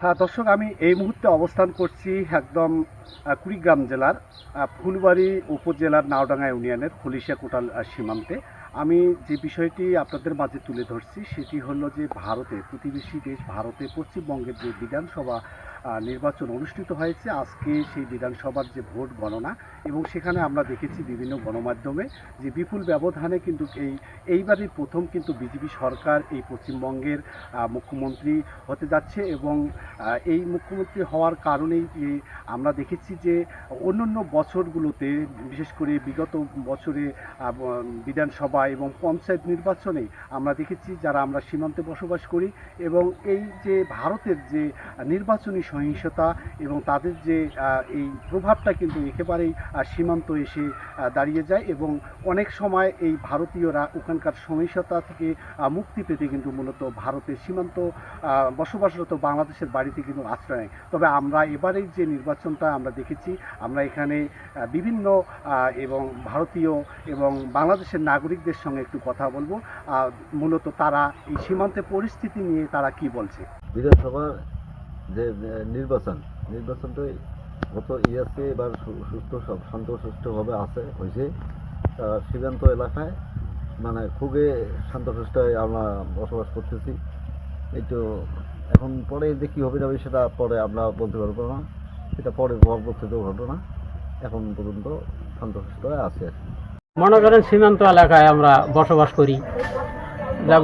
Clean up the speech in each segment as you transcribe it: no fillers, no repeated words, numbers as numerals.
হ্যাঁ দর্শক, আমি এই মুহূর্তে অবস্থান করছি একদম কুড়িগ্রাম জেলার ফুলবাড়ী উপজেলার নাওডাঙ্গা ইউনিয়নের খলিশা কোটাল সীমান্তে। আমি যে বিষয়টি আপনাদের মাঝে তুলে ধরছি সেটি হলো যে প্রতিবেশী দেশ ভারতে পশ্চিমবঙ্গের যে বিধানসভা নির্বাচন অনুষ্ঠিত হয়েছে আজকে, সেই বিধানসভার যে ভোট গণনা, এবং সেখানে আমরা দেখেছি বিভিন্ন গণমাধ্যমে যে বিপুল ব্যবধানে কিন্তু এইবারই প্রথম কিন্তু বিজেপি সরকার এই পশ্চিমবঙ্গের মুখ্যমন্ত্রী হতে যাচ্ছে। এবং এই মুখ্যমন্ত্রী হওয়ার কারণেই যে আমরা দেখেছি যে অন্যান্য বছরগুলোতে, বিশেষ করে বিগত বছরে বিধানসভা এবং পঞ্চায়েত নির্বাচনে আমরা দেখেছি যারা আমরা সীমান্তে বসবাস করি, এবং এই যে ভারতের যে নির্বাচনী সহিংসতা এবং তাদের যে এই প্রভাবটা কিন্তু একেবারেই সীমান্ত এসে দাঁড়িয়ে যায়, এবং অনেক সময় এই ভারতীয়রা ওখানকার সহিংসতা থেকে মুক্তি পেতে কিন্তু মূলত ভারতের সীমান্ত বসবাসরত বাংলাদেশের বাড়িতে কিন্তু আশ্রয় নেয়। তবে আমরা এবারের যে নির্বাচনটা আমরা দেখেছি, আমরা এখানে বিভিন্ন এবং ভারতীয় এবং বাংলাদেশের নাগরিকদের সঙ্গে একটু কথা বলবো, মূলত তারা এই সীমান্তে পরিস্থিতি নিয়ে তারা কি বলছে। বিধানসভার যে নির্বাচনটাই গত ইয়াসে এবার সুস্থ শান্তশিষ্টভাবে হয়েছে। সীমান্ত এলাকায় মানে খুবই শান্তশিষ্ট আমরা বসবাস করতেছি। এই তো এখন পরে যে কী হবে যাবে সেটা পরে আমরা বলতে পারবো না, সেটা পরে পরবর্তীত ঘটনা। এখন পর্যন্ত শান্তশিষ্ট আছে। মনে করেন সীমান্ত এলাকায় আমরা বসবাস করি,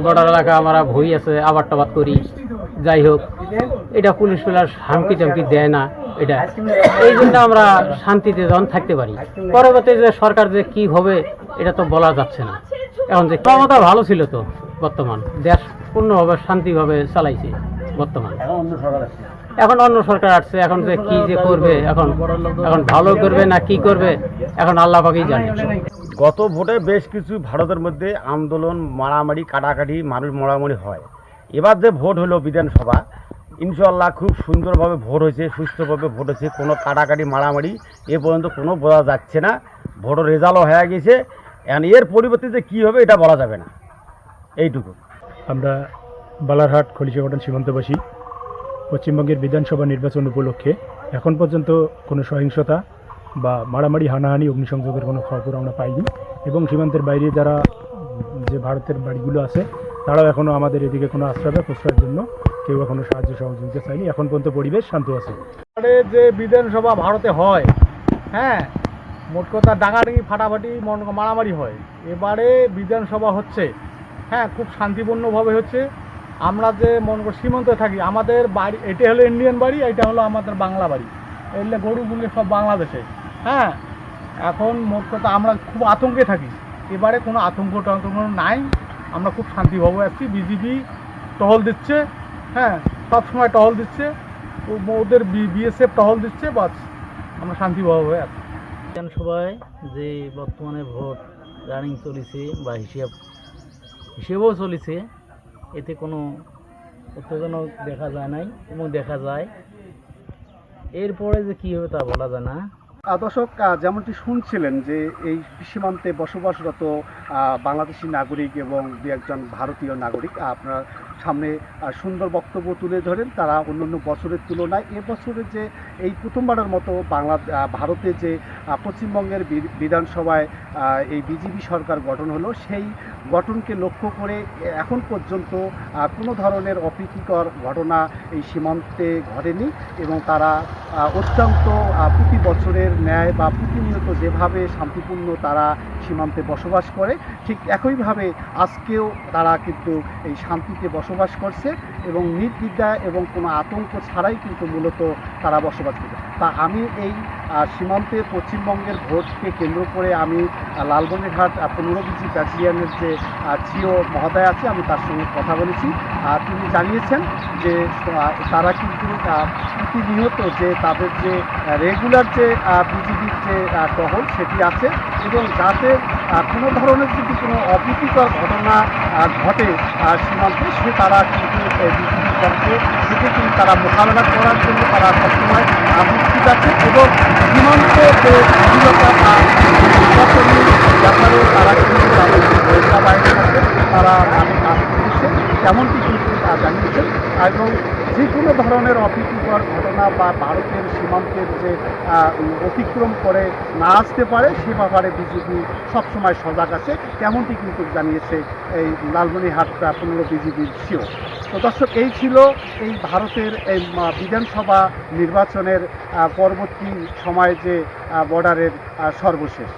বর্ডার এলাকায় আমরা ভই আছে, আবাদ টাবাদ করি। যাই হোক, এটা পুলিশ হামকি টামকি দেয় না, এটা এই জন্য আমরা শান্তিতে যখন থাকতে পারি। পরবর্তী যে সরকার যে কি হবে এটা তো বলা যাচ্ছে না। এখন যে ক্ষমতা ভালো ছিল, তো বর্তমান দেশ পূর্ণভাবে শান্তিভাবে চালাইছে। বর্তমান এখন অন্য সরকার আসছে, এখন যে কি যে করবে, এখন ভালো করবে না কি করবে, এখন আল্লাহ পাকেই জানে। গত ভোটে বেশ কিছু ভারতের মধ্যে আন্দোলন, মারামারি, কাটাকাটি, মানুষ মরামরি হয়। এবার যে ভোট হলো বিধানসভা, ইনশাল্লাহ খুব সুন্দরভাবে ভোট হয়েছে, সুস্থভাবে ভোট হয়েছে। কোনো কাটাকাটি, মারামারি এ পর্যন্ত কোনো বোঝা যাচ্ছে না। ভোটের রেজাল্টও হয়ে গেছে। এর পরিবর্তে কী হবে এটা বলা যাবে না। এইটুকু। আমরা বালারহাট খলিশা কোটাল সীমান্তবাসী পশ্চিমবঙ্গের বিধানসভা নির্বাচন উপলক্ষে এখন পর্যন্ত কোনো সহিংসতা বা মারামারি, হানাহানি, অগ্নিসংযোগের কোনো খবর আমরা পাইনি। এবং সীমান্তের বাইরে যারা যে ভারতের বাড়িগুলো আছে তারাও এখনও আমাদের এদিকে কোনো আশ্রয় বা প্রশ্রয়ের জন্য কেউ এখনও সাহায্য সহযোগিতা চাইনি। এখন পর্যন্ত পরিবেশ শান্ত আছে। যে বিধানসভা ভারতে হয়, হ্যাঁ, মোট কথা ডাঙাডাঙি, ফাটাফাটি, মারামারি হয়। এবারে বিধানসভা হচ্ছে, হ্যাঁ, খুব শান্তিপূর্ণভাবে হচ্ছে। আমরা যে সীমান্তে থাকি, আমাদের বাড়ি এটা হলো ইন্ডিয়ান বাড়ি, এটা হলো আমাদের বাংলা বাড়ি। এগুলো গরুগুলি সব বাংলাদেশে। হ্যাঁ, এখন মোট কথা আমরা খুব আতঙ্কে থাকি। এবারে কোনো আতঙ্ক নাই, আমরা খুব শান্তিভাবে আছি। বিজেপি টহল দিচ্ছে, হ্যাঁ, সবসময় টহল দিচ্ছে, ওদের বিএসএফ টহল দিচ্ছে, বাস আমরা শান্তিভাবে আছি। বিধানসভায় যে বর্তমানে ভোট রানিং চলেছে বা হিসেবেও চলেছে, এতে কোনো উত্তেজনক দেখা যায় নাই এবং দেখা যায়। এরপরে যে কী হবে তা বলা যায় না। দর্শক, যেমনটি শুনছিলেন যে এই সীমান্তে বসবাসরত বাংলাদেশি নাগরিক এবং দু একজন ভারতীয় নাগরিক আপনার সামনে সুন্দর বক্তব্য তুলে ধরেন। তারা অন্যান্য বছরের তুলনায় এবছরে যে এই প্রথমবারের মতো ভারতে যে পশ্চিমবঙ্গের বিধানসভায় এই বিজেপি সরকার গঠন হলো, সেই গঠনকে লক্ষ্য করে এখন পর্যন্ত কোনো ধরনের অপ্রীতিকর ঘটনা এই সীমান্তে ঘটেনি, এবং তারা অত্যন্ত প্রতি বছরের ন্যায় বা প্রতিনিয়ত যেভাবে শান্তিপূর্ণ তারা সীমান্তে বসবাস করে, ঠিক একইভাবে আজকেও তারা কিন্তু এই শান্তিতে বসবাস করছে এবং নির্দ্বিধায় এবং কোনো আতঙ্ক ছাড়াই কিন্তু মূলত তারা বসবাস করছে। তা আমি এই সীমান্তে পশ্চিমবঙ্গের ভোটকে কেন্দ্র করে আমি লালমনিরহাট 15 কেজি ব্যাটালিয়নের যে জিও মহোদয় আছে, আমি তার সঙ্গে কথা বলেছি। তিনি জানিয়েছেন যে তারা কিন্তু প্রতিনিয়ত যে তাদের যে রেগুলার যে বিজিবির যে টহল সেটি আছে, এবং যাতে কোনো ধরনের যদি কোনো অপ্রীতিকর ঘটনা ঘটে সীমান্তে, সে তারা কিন্তু বিজিবির পক্ষে থেকে কিন্তু তারা মোকাবেলা করার জন্য তারা সবসময় প্রস্তুত আছে, এবং সীমান্ত যে স্থিরতা বা নির্বাচনী ব্যাপারে তারা কিন্তু তাদের যে গোয়েন্দা বাহিনী আছে তারা কাজ করছে, তেমনটি কিন্তু জানিয়েছেন। এবং যে কোনো ধরনের অপ্রীতিকর ঘটনা বা ভারতের সীমান্তের যে অতিক্রম করে না আসতে পারে সে ব্যাপারে বিজেপি সবসময় সজাগ আছে, তেমনটি কিন্তু জানিয়েছে এই লালমনিরহাট 15 বিজেপির সিও। তো দর্শক, এই ছিল এই ভারতের এই বিধানসভা নির্বাচনের পরবর্তী সময়ে যে বর্ডারের সর্বশেষ।